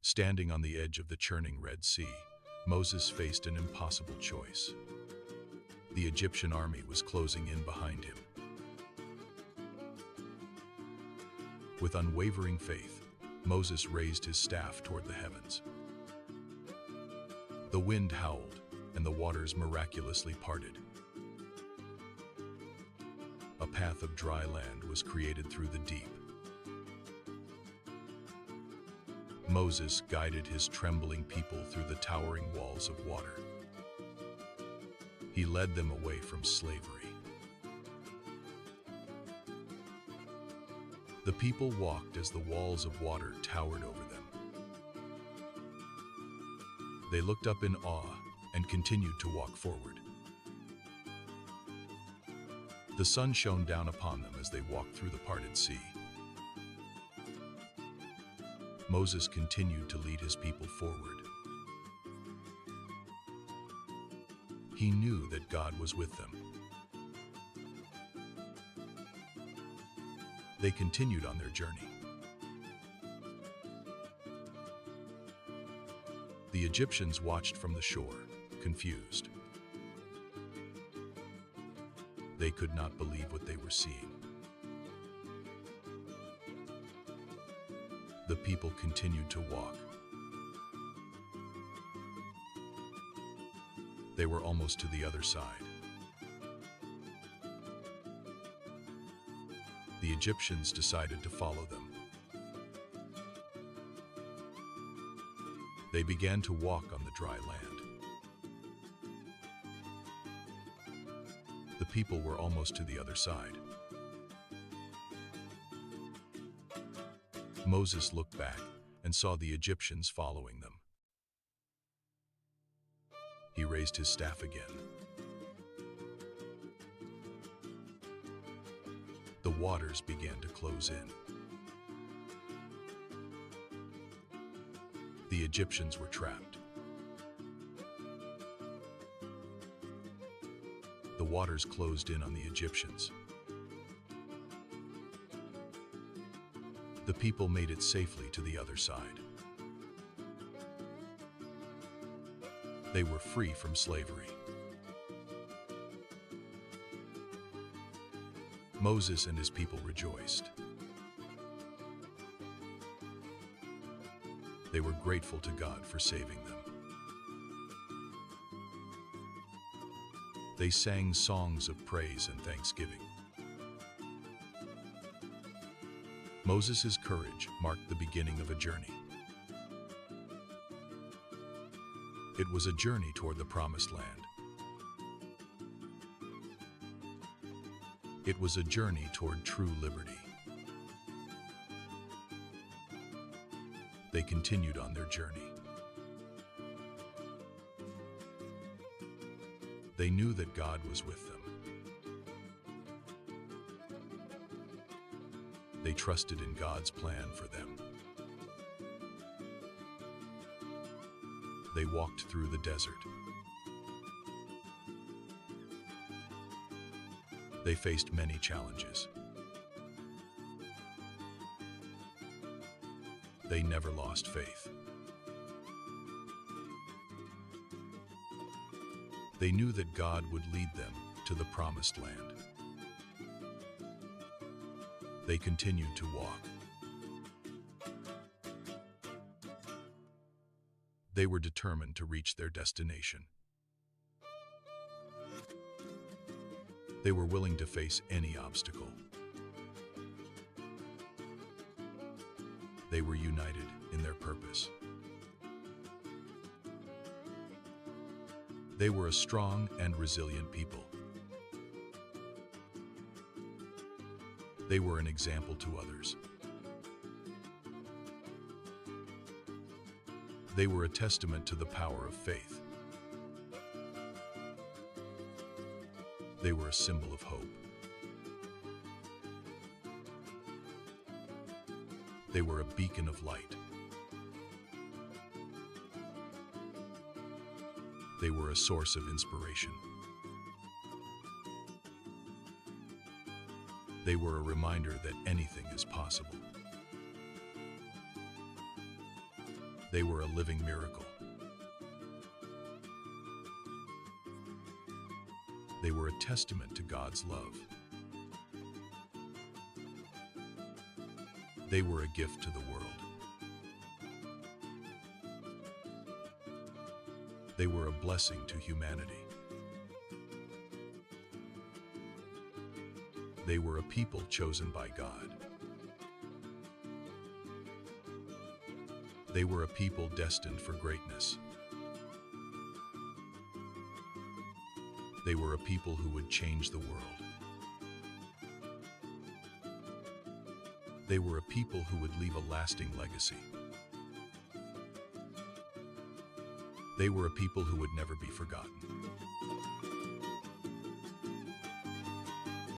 Standing on the edge of the churning Red Sea, Moses faced an impossible choice. The Egyptian army was closing in behind him. With unwavering faith, Moses raised his staff toward the heavens. The wind howled, and the waters miraculously parted. A path of dry land was created through the deep. Moses guided his trembling people through the towering walls of water. He led them away from slavery. The people walked as the walls of water towered over them. They looked up in awe and continued to walk forward. The sun shone down upon them as they walked through the parted sea. Moses continued to lead his people forward. He knew that God was with them. They continued on their journey. The Egyptians watched from the shore, confused. They could not believe what they were seeing. The people continued to walk. They were almost to the other side. The Egyptians decided to follow them. They began to walk on the dry land. The people were almost to the other side. Moses looked back and saw the Egyptians following them. He raised his staff again. The waters began to close in. The Egyptians were trapped. The waters closed in on the Egyptians. The people made it safely to the other side. They were free from slavery. Moses and his people rejoiced. They were grateful to God for saving them. They sang songs of praise and thanksgiving. Moses' courage marked the beginning of a journey. It was a journey toward the Promised Land. It was a journey toward true liberty. They continued on their journey. They knew that God was with them. They trusted in God's plan for them. They walked through the desert. They faced many challenges. They never lost faith. They knew that God would lead them to the Promised Land. They continued to walk. They were determined to reach their destination. They were willing to face any obstacle. They were united in their purpose. They were a strong and resilient people. They were an example to others. They were a testament to the power of faith. They were a symbol of hope. They were a beacon of light. They were a source of inspiration. They were a reminder that anything is possible. They were a living miracle. They were a testament to God's love. They were a gift to the world. They were a blessing to humanity. They were a people chosen by God. They were a people destined for greatness. They were a people who would change the world. They were a people who would leave a lasting legacy. They were a people who would never be forgotten.